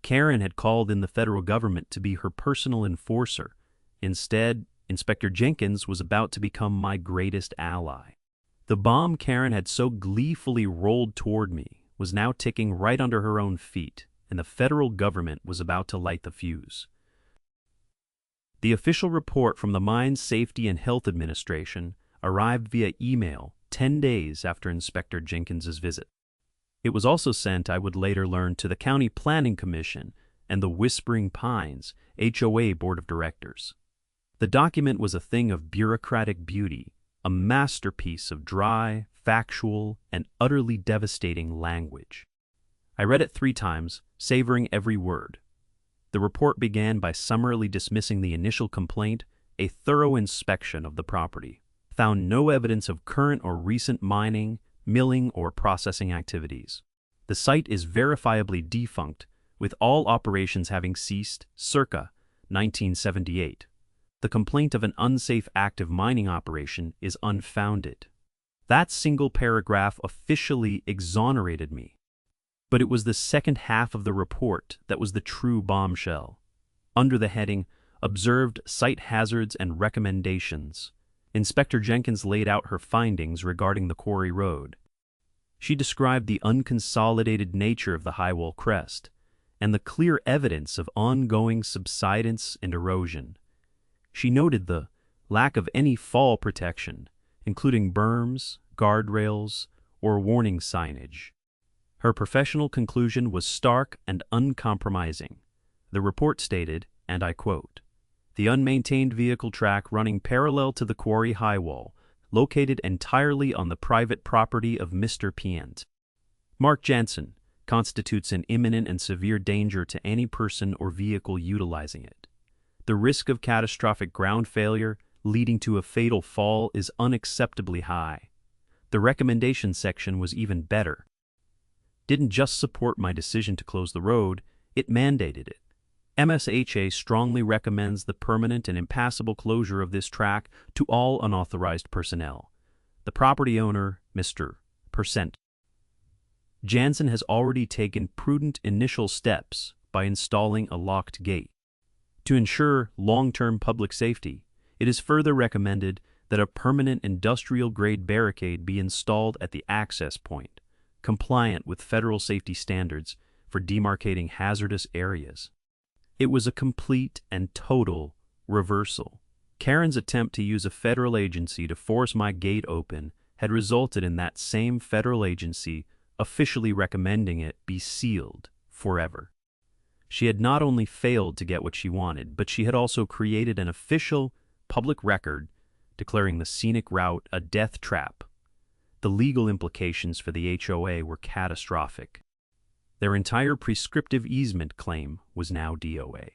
Karen had called in the federal government to be her personal enforcer. Instead, Inspector Jenkins was about to become my greatest ally. The bomb Karen had so gleefully rolled toward me was now ticking right under her own feet, and the federal government was about to light the fuse. The official report from the Mines Safety and Health Administration arrived via email 10 days after Inspector Jenkins's visit. It was also sent, I would later learn, to the County Planning Commission and the Whispering Pines HOA Board of Directors. The document was a thing of bureaucratic beauty, a masterpiece of dry, factual, and utterly devastating language. I read it 3 times, savoring every word. The report began by summarily dismissing the initial complaint. A thorough inspection of the property found no evidence of current or recent mining, milling, or processing activities. The site is verifiably defunct, with all operations having ceased circa 1978. The complaint of an unsafe active mining operation is unfounded. That single paragraph officially exonerated me. But it was the second half of the report that was the true bombshell. Under the heading, Observed Site Hazards and Recommendations, Inspector Jenkins laid out her findings regarding the quarry road. She described the unconsolidated nature of the high wall crest and the clear evidence of ongoing subsidence and erosion. She noted the lack of any fall protection, including berms, guardrails, or warning signage. Her professional conclusion was stark and uncompromising. The report stated, and I quote, "The unmaintained vehicle track running parallel to the quarry high wall, located entirely on the private property of Mr. Pient, Mark Jansen, constitutes an imminent and severe danger to any person or vehicle utilizing it. The risk of catastrophic ground failure leading to a fatal fall is unacceptably high." The recommendation section was even better. Didn't just support my decision to close the road, it mandated it. MSHA strongly recommends the permanent and impassable closure of this track to all unauthorized personnel. The property owner, Mr. Percent. Jansen has already taken prudent initial steps by installing a locked gate. To ensure long-term public safety, it is further recommended that a permanent industrial-grade barricade be installed at the access point, compliant with federal safety standards for demarcating hazardous areas. It was a complete and total reversal. Karen's attempt to use a federal agency to force my gate open had resulted in that same federal agency officially recommending it be sealed forever. She had not only failed to get what she wanted, but she had also created an official public record declaring the scenic route a death trap. The legal implications for the HOA were catastrophic. Their entire prescriptive easement claim was now DOA.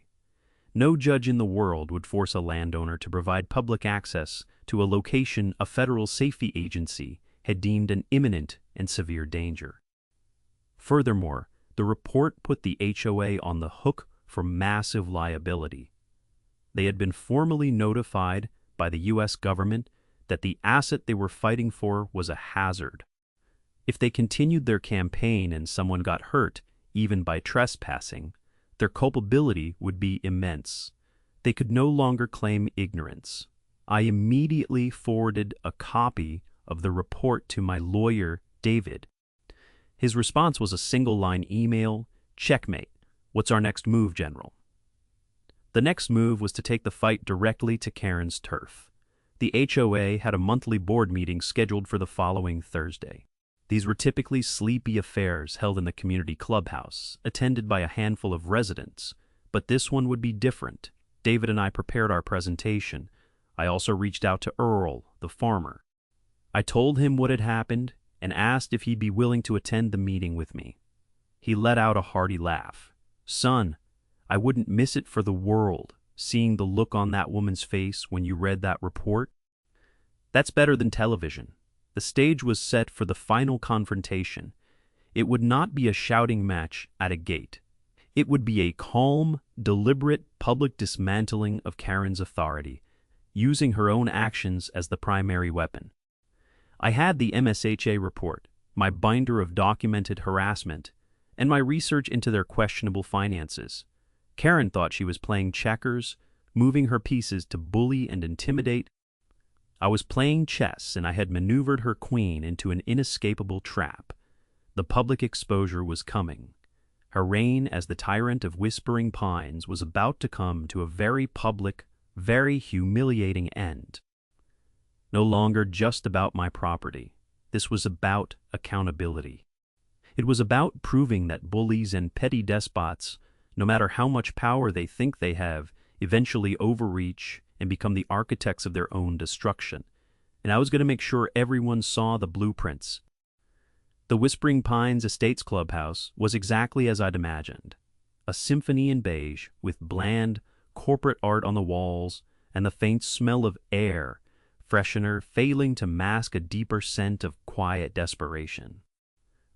No judge in the world would force a landowner to provide public access to a location a federal safety agency had deemed an imminent and severe danger. Furthermore, the report put the HOA on the hook for massive liability. They had been formally notified by the U.S. government that the asset they were fighting for was a hazard. If they continued their campaign and someone got hurt, even by trespassing, their culpability would be immense. They could no longer claim ignorance. I immediately forwarded a copy of the report to my lawyer, David. His response was a single-line email, "Checkmate. What's our next move, General?" The next move was to take the fight directly to Karen's turf. The HOA had a monthly board meeting scheduled for the following Thursday. These were typically sleepy affairs held in the community clubhouse, attended by a handful of residents, but this one would be different. David and I prepared our presentation. I also reached out to Earl, the farmer. I told him what had happened and asked if he'd be willing to attend the meeting with me. He let out a hearty laugh. "Son, I wouldn't miss it for the world, seeing the look on that woman's face when you read that report. That's better than television." The stage was set for the final confrontation. It would not be a shouting match at a gate. It would be a calm, deliberate public dismantling of Karen's authority, using her own actions as the primary weapon. I had the MSHA report, my binder of documented harassment, and my research into their questionable finances. Karen thought she was playing checkers, moving her pieces to bully and intimidate. I was playing chess, and I had maneuvered her queen into an inescapable trap. The public exposure was coming. Her reign as the tyrant of Whispering Pines was about to come to a very public, very humiliating end. No longer just about my property. This was about accountability. It was about proving that bullies and petty despots, no matter how much power they think they have, eventually overreach and become the architects of their own destruction. And I was going to make sure everyone saw the blueprints. The Whispering Pines Estates Clubhouse was exactly as I'd imagined. A symphony in beige, with bland, corporate art on the walls, and the faint smell of air freshener failing to mask a deeper scent of quiet desperation.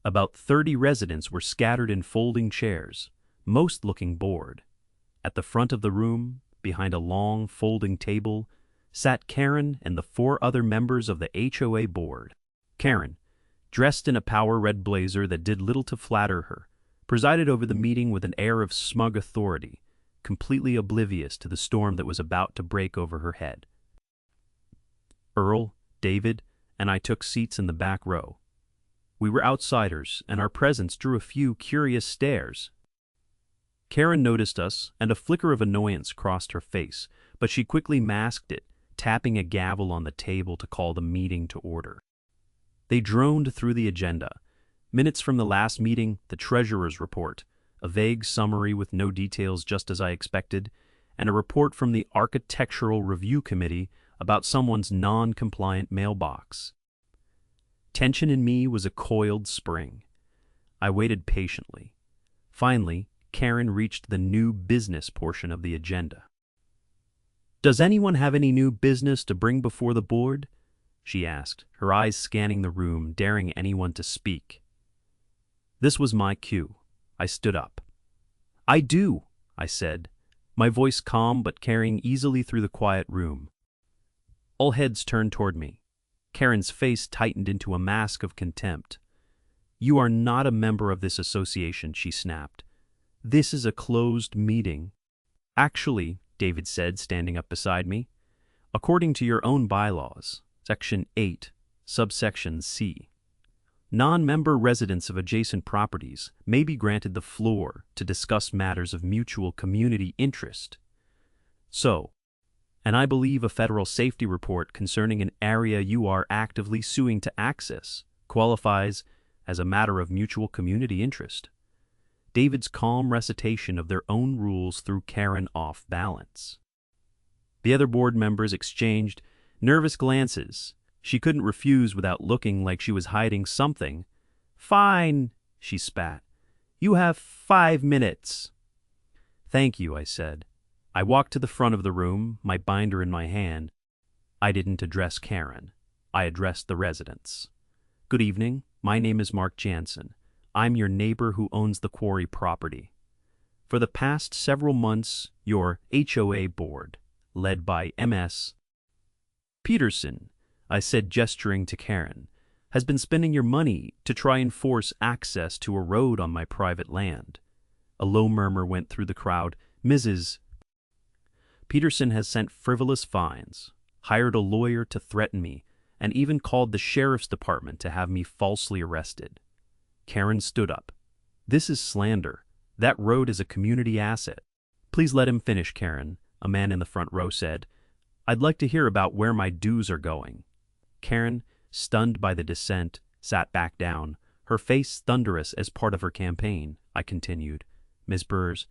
About 30 residents were scattered in folding chairs, most looking bored. At the front of the room, behind a long folding table, sat Karen and the 4 other members of the HOA board. Karen, dressed in a power red blazer that did little to flatter her, presided over the meeting with an air of smug authority, completely oblivious to the storm that was about to break over her head. Earl, David, and I took seats in the back row. We were outsiders, and our presence drew a few curious stares. Karen noticed us, and a flicker of annoyance crossed her face, but she quickly masked it, tapping a gavel on the table to call the meeting to order. They droned through the agenda. Minutes from the last meeting, the treasurer's report, a vague summary with no details just as I expected, and a report from the Architectural Review Committee about someone's non-compliant mailbox. Tension in me was a coiled spring. I waited patiently. Finally, Karen reached the new business portion of the agenda. "Does anyone have any new business to bring before the board?" she asked, her eyes scanning the room, daring anyone to speak. This was my cue. I stood up. "I do," I said, my voice calm but carrying easily through the quiet room. All heads turned toward me. Karen's face tightened into a mask of contempt. "You are not a member of this association," she snapped. "This is a closed meeting." "Actually," David said, standing up beside me, "according to your own bylaws, Section 8, subsection C, non-member residents of adjacent properties may be granted the floor to discuss matters of mutual community interest. So, and I believe a federal safety report concerning an area you are actively suing to access qualifies as a matter of mutual community interest." David's calm recitation of their own rules threw Karen off balance. The other board members exchanged nervous glances. She couldn't refuse without looking like she was hiding something. "Fine," she spat. "You have 5 minutes." "Thank you," I said. I walked to the front of the room, my binder in my hand. I didn't address Karen. I addressed the residents. "Good evening. My name is Mark Jansen. I'm your neighbor who owns the Quarry property. For the past several months, your HOA board, led by MS. Peterson," I said, gesturing to Karen, "has been spending your money to try and force access to a road on my private land." A low murmur went through the crowd. "Mrs. Peterson has sent frivolous fines, hired a lawyer to threaten me, and even called the sheriff's department to have me falsely arrested." Karen stood up. This is slander. That road is a community asset. Please let him finish, Karen, a man in the front row said. I'd like to hear about where my dues are going. Karen, stunned by the dissent, sat back down, her face thunderous as part of her campaign. I continued. Ms. Burrs,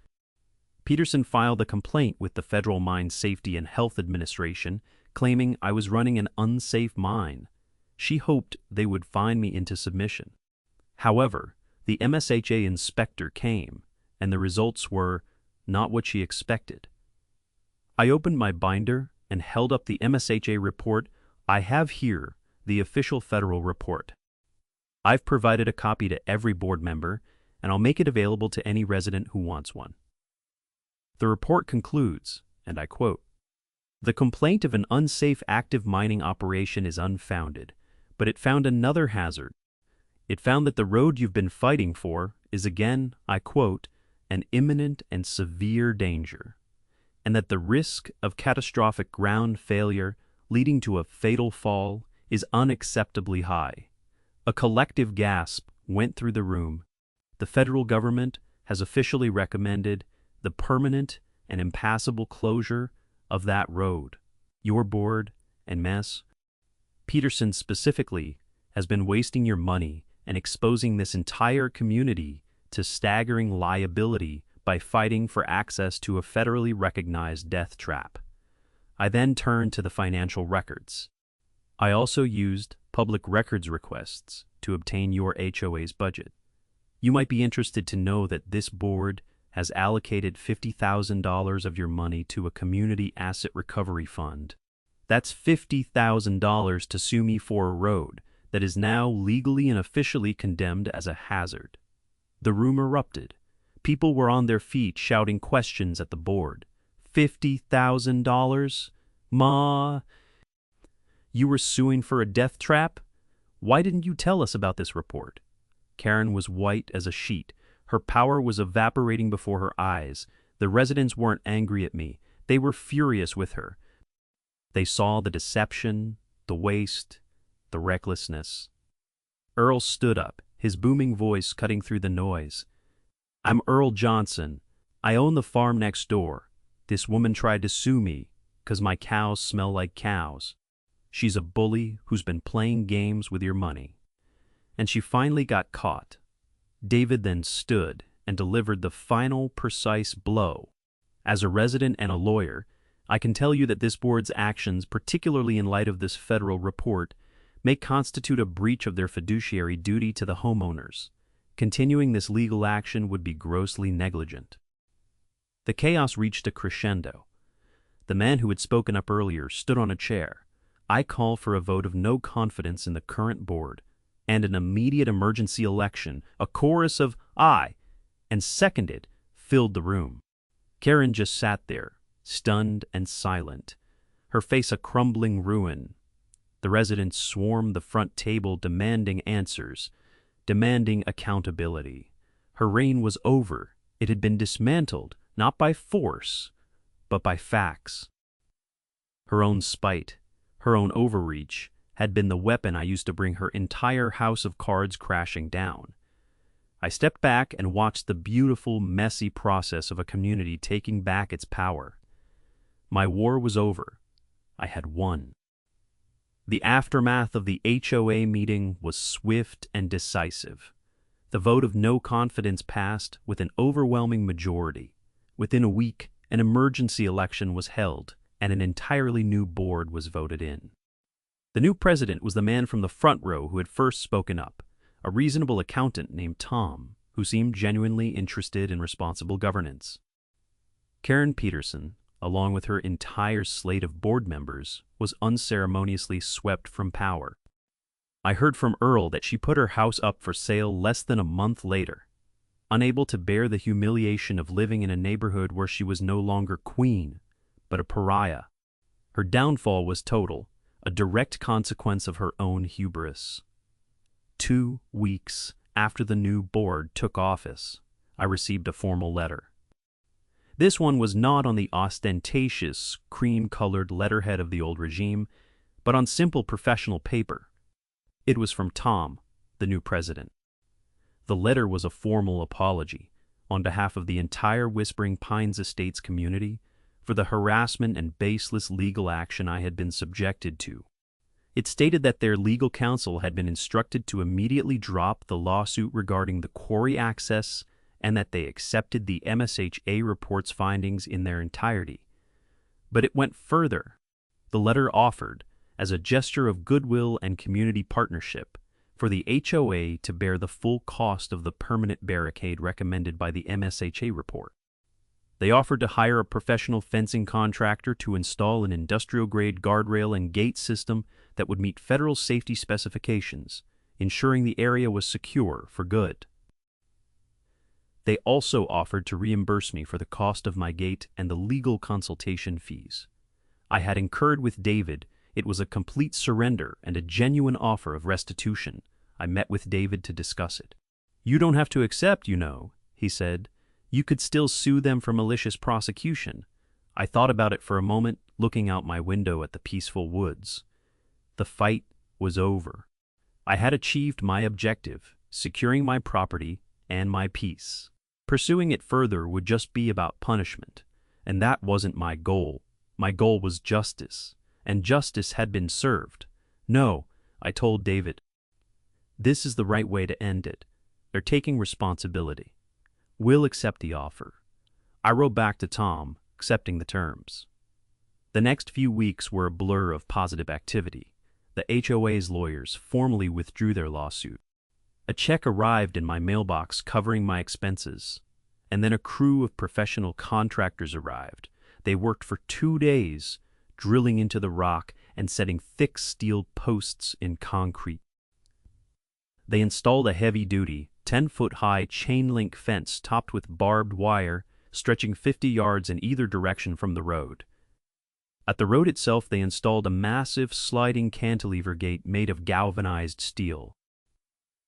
Peterson filed a complaint with the Federal Mine Safety and Health Administration, claiming I was running an unsafe mine. She hoped they would fine me into submission. However, the MSHA inspector came, and the results were not what she expected. I opened my binder and held up the MSHA report. I have here the official federal report. I've provided a copy to every board member, and I'll make it available to any resident who wants one. The report concludes, and I quote, "The complaint of an unsafe active mining operation is unfounded, but it found another hazard. It found that the road you've been fighting for is again, I quote, an imminent and severe danger, and that the risk of catastrophic ground failure leading to a fatal fall is unacceptably high." A collective gasp went through the room. The federal government has officially recommended the permanent and impassable closure of that road. Your board and Ms. Peterson specifically has been wasting your money and exposing this entire community to staggering liability by fighting for access to a federally recognized death trap. I then turned to the financial records. I also used public records requests to obtain your HOA's budget. You might be interested to know that this board has allocated $50,000 of your money to a community asset recovery fund. That's $50,000 to sue me for a road that is now legally and officially condemned as a hazard. The room erupted. People were on their feet shouting questions at the board. $50,000? Ma? You were suing for a death trap? Why didn't you tell us about this report? Karen was white as a sheet. Her power was evaporating before her eyes. The residents weren't angry at me. They were furious with her. They saw the deception, the waste, the recklessness. Earl stood up, his booming voice cutting through the noise. I'm Earl Johnson. I own the farm next door. This woman tried to sue me 'cause my cows smell like cows. She's a bully who's been playing games with your money. And she finally got caught. David then stood and delivered the final precise blow. As a resident and a lawyer, I can tell you that this board's actions, particularly in light of this federal report, may constitute a breach of their fiduciary duty to the homeowners. Continuing this legal action would be grossly negligent. The chaos reached a crescendo. The man who had spoken up earlier stood on a chair. I call for a vote of no confidence in the current board and an immediate emergency election. A chorus of "aye" and "seconded" filled the room. Karen just sat there, stunned and silent, her face a crumbling ruin. The residents swarmed the front table demanding answers, demanding accountability. Her reign was over. It had been dismantled, not by force, but by facts. Her own spite, her own overreach, had been the weapon I used to bring her entire house of cards crashing down. I stepped back and watched the beautiful, messy process of a community taking back its power. My war was over. I had won. The aftermath of the HOA meeting was swift and decisive. The vote of no confidence passed with an overwhelming majority. Within a week, an emergency election was held, and an entirely new board was voted in. The new president was the man from the front row who had first spoken up, a reasonable accountant named Tom, who seemed genuinely interested in responsible governance. Karen Peterson, along with her entire slate of board members, was unceremoniously swept from power. I heard from Earl that she put her house up for sale less than a month later, unable to bear the humiliation of living in a neighborhood where she was no longer queen, but a pariah. Her downfall was total, a direct consequence of her own hubris. 2 weeks after the new board took office, I received a formal letter. This one was not on the ostentatious, cream-colored letterhead of the old regime, but on simple professional paper. It was from Tom, the new president. The letter was a formal apology, on behalf of the entire Whispering Pines Estates community, for the harassment and baseless legal action I had been subjected to. It stated that their legal counsel had been instructed to immediately drop the lawsuit regarding the quarry access and that they accepted the MSHA report's findings in their entirety. But it went further. The letter offered, as a gesture of goodwill and community partnership, for the HOA to bear the full cost of the permanent barricade recommended by the MSHA report. They offered to hire a professional fencing contractor to install an industrial-grade guardrail and gate system that would meet federal safety specifications, ensuring the area was secure for good. They also offered to reimburse me for the cost of my gate and the legal consultation fees. I had incurred with David. It was a complete surrender and a genuine offer of restitution. I met with David to discuss it. "You don't have to accept, you know," he said. "You could still sue them for malicious prosecution." I thought about it for a moment, looking out my window at the peaceful woods. The fight was over. I had achieved my objective, securing my property and my peace. Pursuing it further would just be about punishment, and that wasn't my goal. My goal was justice, and justice had been served. "No," I told David. "This is the right way to end it. They're taking responsibility. We'll accept the offer." I wrote back to Tom, accepting the terms. The next few weeks were a blur of positive activity. The HOA's lawyers formally withdrew their lawsuit. A check arrived in my mailbox covering my expenses, and then a crew of professional contractors arrived. They worked for 2 days, drilling into the rock and setting thick steel posts in concrete. They installed a heavy-duty, 10-foot-high chain-link fence topped with barbed wire, stretching 50 yards in either direction from the road. At the road itself, they installed a massive sliding cantilever gate made of galvanized steel.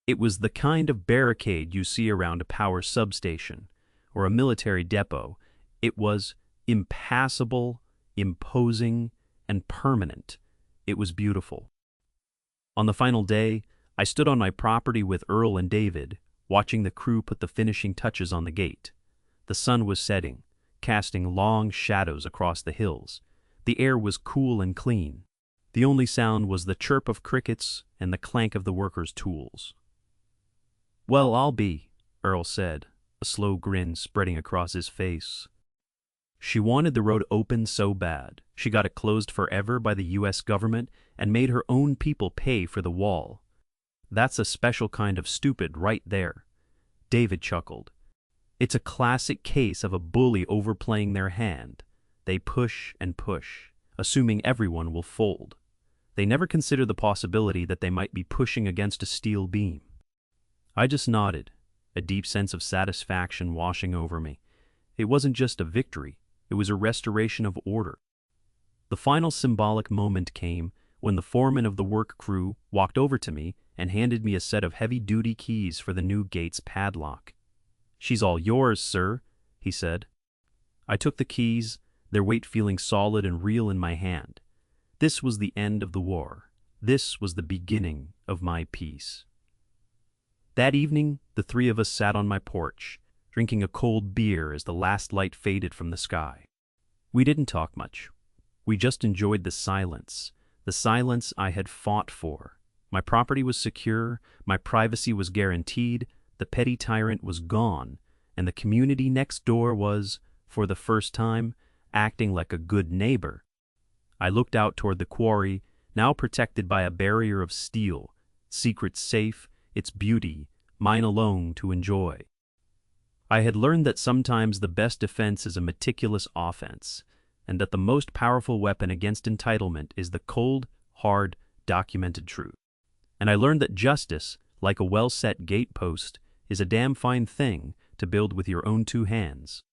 It was the kind of barricade you see around a power substation or a military depot. It was impassable, imposing, and permanent. It was beautiful. On the final day, I stood on my property with Earl and David, watching the crew put the finishing touches on the gate. The sun was setting, casting long shadows across the hills. The air was cool and clean. The only sound was the chirp of crickets and the clank of the workers' tools. "Well, I'll be," Earl said, a slow grin spreading across his face. She wanted the road open so bad. She got it closed forever by the U.S. government and made her own people pay for the wall. That's a special kind of stupid right there. David chuckled. It's a classic case of a bully overplaying their hand. They push and push, assuming everyone will fold. They never consider the possibility that they might be pushing against a steel beam. I just nodded, a deep sense of satisfaction washing over me. It wasn't just a victory, it was a restoration of order. The final symbolic moment came when the foreman of the work crew walked over to me and handed me a set of heavy-duty keys for the new gate's padlock. "She's all yours, sir," he said. I took the keys, their weight feeling solid and real in my hand. This was the end of the war. This was the beginning of my peace. That evening, the three of us sat on my porch, drinking a cold beer as the last light faded from the sky. We didn't talk much. We just enjoyed the silence I had fought for. My property was secure, my privacy was guaranteed, the petty tyrant was gone, and the community next door was, for the first time, acting like a good neighbor. I looked out toward the quarry, now protected by a barrier of steel, secret safe, its beauty, mine alone to enjoy. I had learned that sometimes the best defense is a meticulous offense, and that the most powerful weapon against entitlement is the cold, hard, documented truth. And I learned that justice, like a well-set gatepost, is a damn fine thing to build with your own 2 hands.